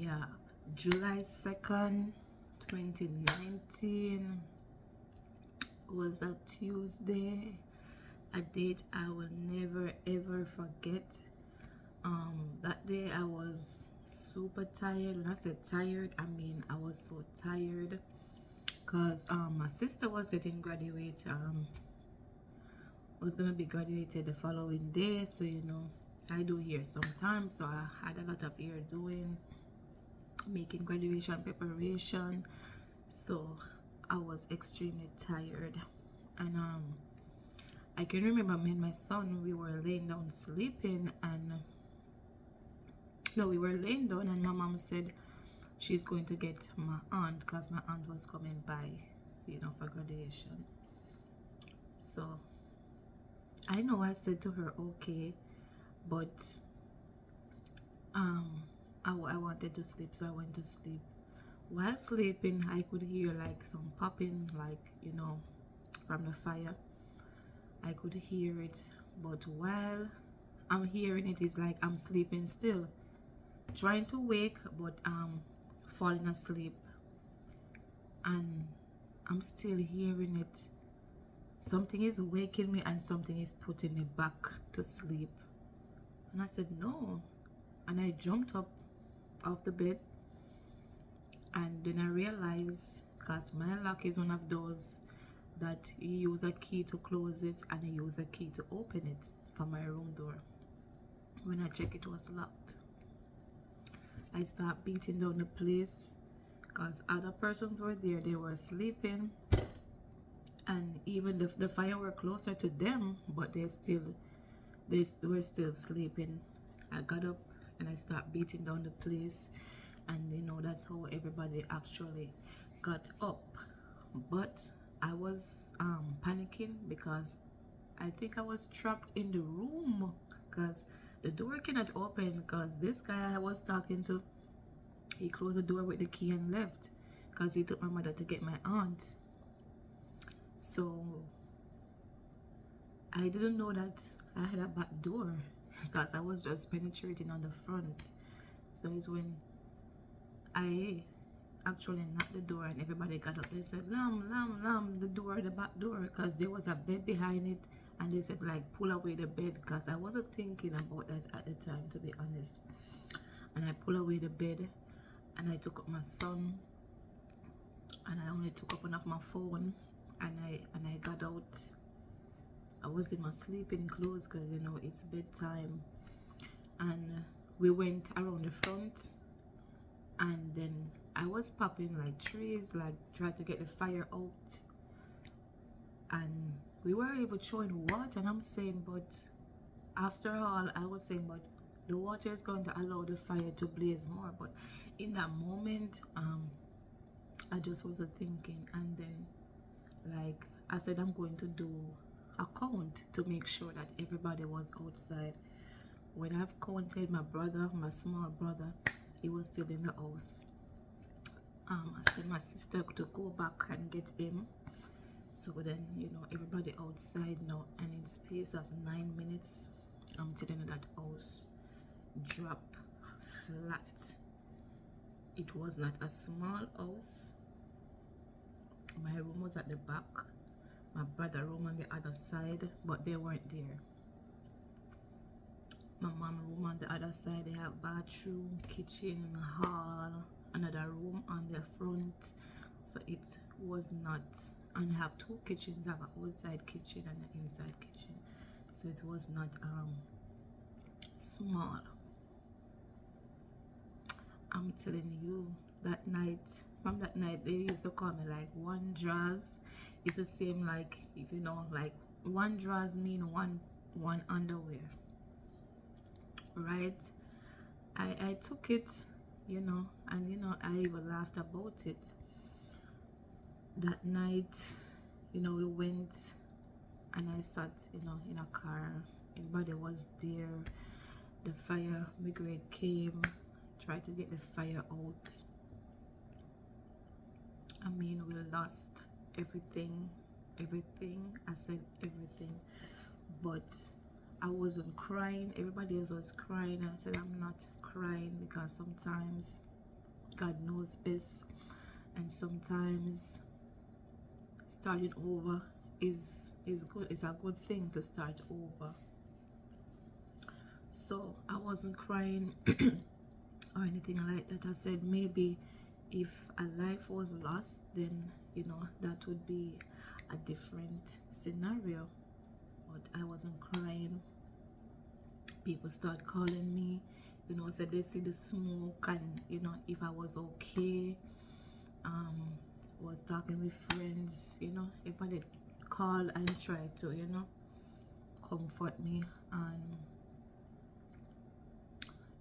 Yeah, July 2nd, 2019 was a Tuesday, a date I will never ever forget. That day I was super tired. When I said tired, I mean I was so tired because my sister was getting graduated, was gonna be graduated the following day. So I do hair sometimes, so I had a lot of hair doing, making graduation preparation. So I was extremely tired, and I can remember me and my son, we were laying down sleeping, and no, we were laying down, and my mom said she's going to get my aunt because my aunt was coming by, for graduation. So I know I said to her, okay, but um, I wanted to sleep, so I went to sleep. While sleeping, I could hear like some popping, like, from the fire. I could hear it, but while I'm hearing it, it's like I'm sleeping still, trying to wake, but falling asleep, and I'm still hearing it. Something is waking me and something is putting me back to sleep. And I said, no. And I jumped up off the bed, and then I realized, because my lock is one of those that you use a key to close it and you use a key to open it for my room door. When I check, it was locked. I start beating down the place because other persons were there. They were sleeping, and even the fire were closer to them, but they were still sleeping. I got up and I start beating down the place, and that's how everybody actually got up. But I was panicking because I think I was trapped in the room, because the door cannot open, because this guy I was talking to, he closed the door with the key and left because he took my mother to get my aunt. So I didn't know that I had a back door because I was just penetrating on the front. So it's when I actually knocked the door and everybody got up. They said, Lam, Lam, Lam, the door, the back door, because there was a bed behind it. And they said, like, pull away the bed, because I wasn't thinking about that at the time, to be honest. And I pull away the bed, and I took up my son, and I only took up one of my phone, and I got out. I was in my sleeping clothes because it's bedtime, and we went around the front, and then I was popping like trees, like trying to get the fire out, and we were even throwing water, and I'm saying, but after all, I was saying, but the water is going to allow the fire to blaze more. But in that moment, I just wasn't thinking, and then, like I said, I'm going to do a count to make sure that everybody was outside. When I've counted my brother, my small brother, he was still in the house. I said my sister to go back and get him. So then, everybody outside now, and in space of 9 minutes, I'm telling you, that house drop flat. It was not a small house. My room was at the back, my brother's room on the other side, but they weren't there. My mom's room on the other side, they have bathroom, kitchen, hall, another room on the front. So it was not, and I have two kitchens. I have an outside kitchen and an inside kitchen. So it was not small. I'm telling you, that night, from that night, they used to call me like one draws. It's the same, like, if like one draws mean one underwear, right? I took it, and I even laughed about it. That night, we went, and I sat, in a car. Everybody was there. The fire brigade came, tried to get the fire out. I mean, we lost everything. I said everything. But I wasn't crying. Everybody else was crying. I said I'm not crying because sometimes God knows best, and sometimes starting over is good. It's a good thing to start over. So I wasn't crying or anything like that. I said maybe if a life was lost, then that would be a different scenario. But I wasn't crying. People start calling me, said they see the smoke, and if I was okay. Was talking with friends, everybody call and try to comfort me.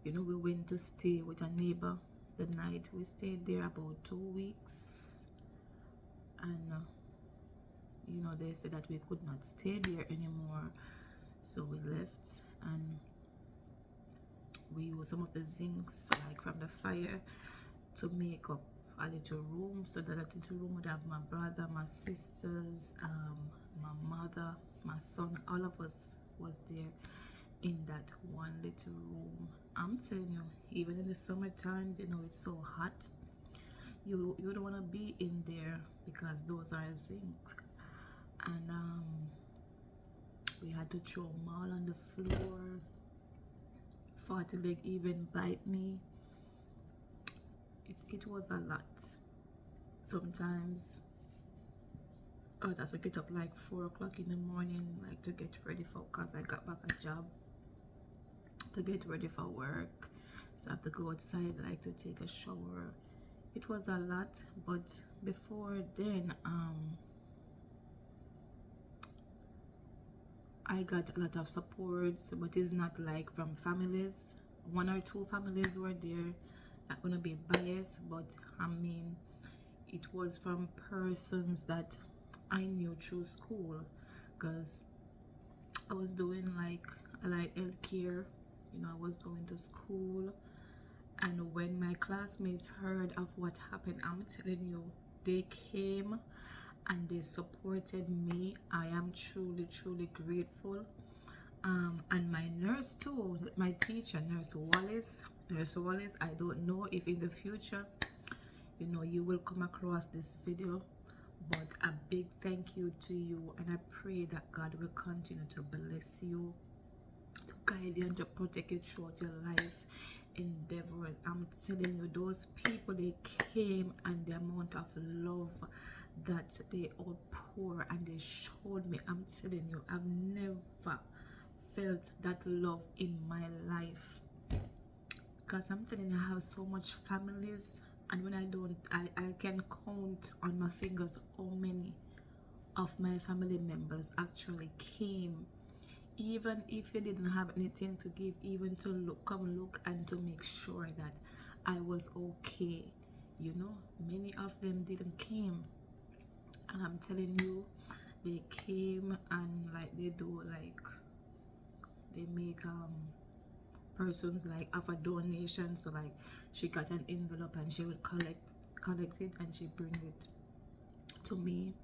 And we went to stay with a neighbor the night. We stayed there about 2 weeks, and they said that we could not stay there anymore, so we left. And we used some of the zincs like from the fire to make up a little room, so that little room would have my brother, my sisters, my mother, my son, all of us was there in that one little room. I'm telling you, even in the summer times, it's so hot, you don't want to be in there because those are zinc. And we had to throw them all on the floor. Farty leg even bite me. It was a lot. Sometimes I'd have to get up like 4 o'clock in the morning, like to get ready for, because I got back a job, to get ready for work. So I have to go outside, like to take a shower. It was a lot. But before then, I got a lot of support, but it's not like from families. 1 or 2 families were there. Not gonna be biased, but I mean, it was from persons that I knew through school, because I was doing like healthcare. I was going to school, and when my classmates heard of what happened, I'm telling you, they came and they supported me. I am truly grateful. And my nurse too, my teacher, Nurse Wallace, I don't know if in the future you will come across this video, but a big thank you to you, and I pray that God will continue to bless you, to guide you, and to protect you throughout your life endeavors. I'm telling you, those people, they came, and the amount of love that they all pour and they showed me, I'm telling you, I've never felt that love in my life. Because I'm telling you, I have so much families, and when I can count on my fingers how many of my family members actually came, even if you didn't have anything to give, even to come look and to make sure that I was okay. Many of them didn't came, and I'm telling you, they came, and like they do, like they make persons like of a donation. So like she got an envelope and she would collect it, and she bring it to me.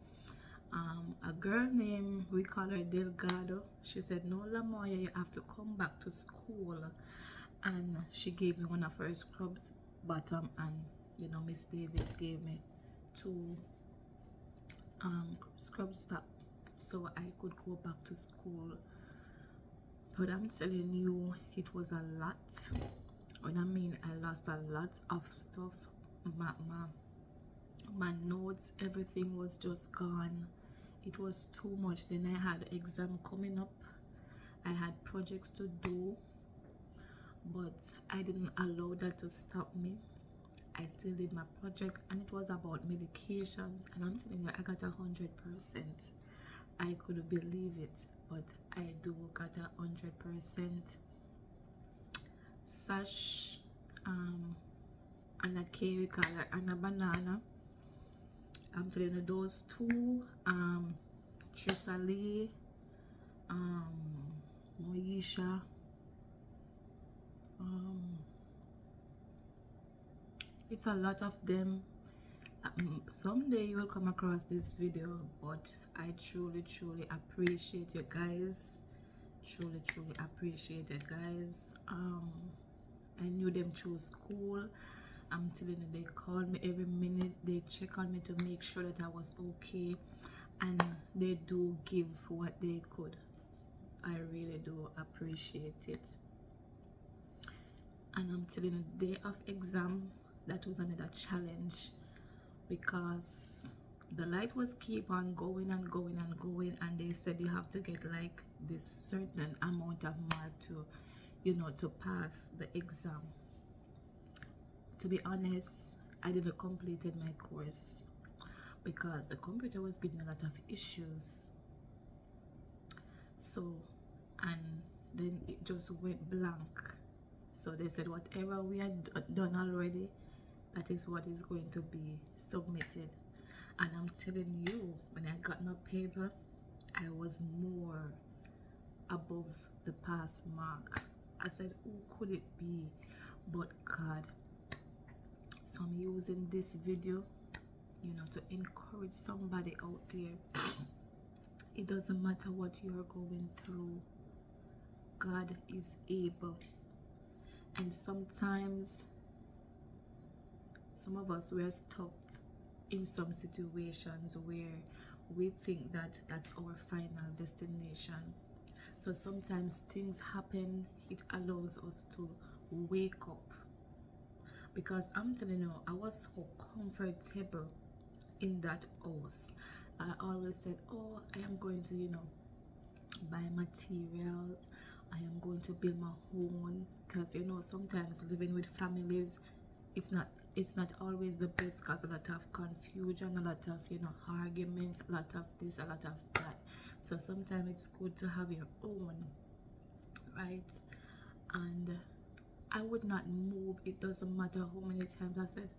A girl named, we call her Delgado, she said, "No, Lamoya, you have to come back to school." And she gave me one of her scrubs bottom, and Miss Davis gave me 2 scrub top, so I could go back to school. But I'm telling you, it was a lot. When I mean I lost a lot of stuff, my notes, everything was just gone. It was too much. Then I had exam coming up, I had projects to do, but I didn't allow that to stop me. I still did my project, and it was about medications, and I'm telling you, I got 100%. I couldn't believe it, but I do got 100%. Sash, and a cake, we call her, and a banana. I'm telling you, those 2, Trisali, Moisha, it's a lot of them. Someday you will come across this video, but I truly appreciate you guys. Truly appreciate it, guys. I knew them through school, I'm telling you, they called me every minute. They check on me to make sure that I was okay, and they do give what they could. I really do appreciate it. And I'm telling you, the day of exam, that was another challenge, because the light was keep on going and going and going, and they said you have to get like this certain amount of mark to, you know, to pass the exam. To be honest, I didn't completed my course because the computer was giving a lot of issues. So, and then it just went blank. So they said whatever we had done already, that is what is going to be submitted. And I'm telling you, when I got my paper, I was more above the pass mark. I said, who could it be but God? So I'm using this video, you know, to encourage somebody out there. It doesn't matter what you're going through, God is able. And sometimes some of us, we're stuck in some situations where we think that that's our final destination. So sometimes things happen, it allows us to wake up. Because I'm telling you, I was so comfortable in that house. I always said, oh, I am going to, you know, buy materials, I am going to build my own. Because, you know, sometimes living with families, it's not always the best, because a lot of confusion, a lot of, you know, arguments, a lot of this, a lot of that. So sometimes it's good to have your own, right? And I would not move. It doesn't matter how many times I said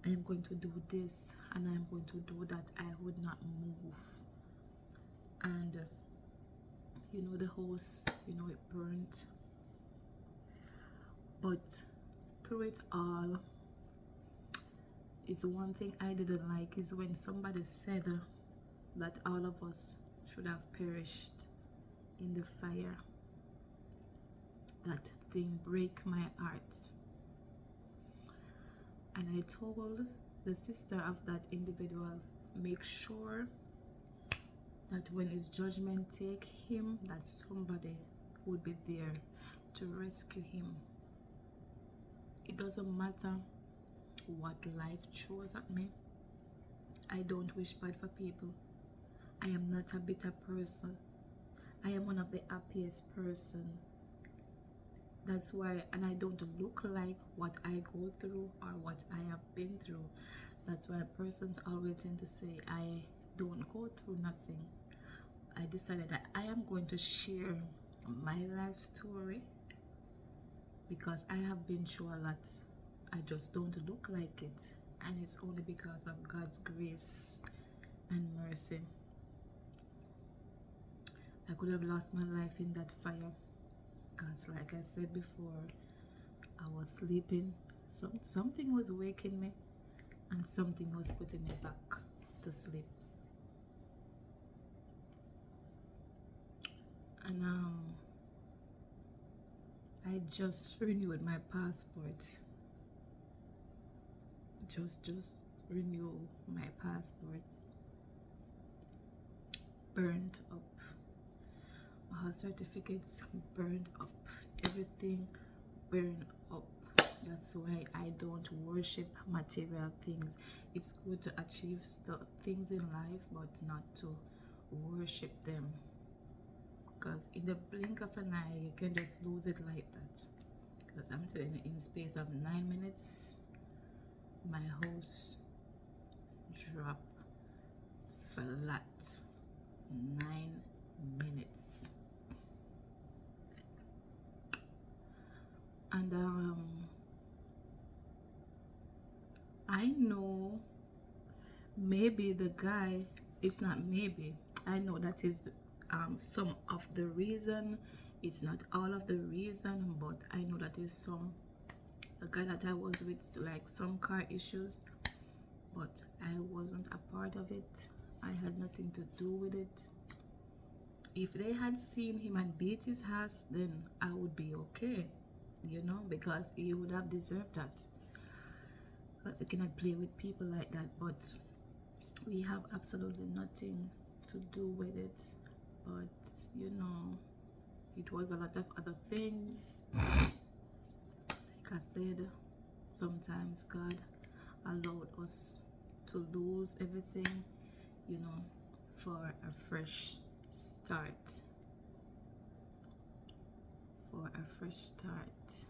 I am going to do this and I am going to do that, I would not move. And you know, the house, you know, it burnt. But through it all, is one thing I didn't like is when somebody said that all of us should have perished in the fire. That thing break my heart. And I told the sister of that individual, make sure that when his judgment take him, that somebody would be there to rescue him. It doesn't matter what life throws at me. I don't wish bad for people. I am not a bitter person. I am one of the happiest person. That's why, and I don't look like what I go through or what I have been through. That's why persons always tend to say I don't go through nothing. I decided that I am going to share my life story because I have been through a lot. I just don't look like it, and it's only because of God's grace and mercy. I could have lost my life in that fire, because like I said before, I was sleeping, something was waking me and something was putting me back to sleep. And I just renewed my passport. Just renew my passport. Burned up. Our certificates burned up. Everything burned up. That's why I don't worship material things. It's good to achieve things in life, but not to worship them. Because in the blink of an eye, you can just lose it like that. Because I'm telling you, in the space of 9 minutes, my house dropped flat. 9 minutes. And I know maybe the guy, it's not maybe, I know that is some of the reason. It's not all of the reason, but I know that is some. The guy that I was with, like some car issues, but I wasn't a part of it. I had nothing to do with it. If they had seen him and beat his ass, then I would be okay, you know, because he would have deserved that. because you cannot play with people like that. But we have absolutely nothing to do with it. But you know, it was a lot of other things. Like I said, sometimes God allowed us to lose everything, you know, for a fresh start. For a fresh start.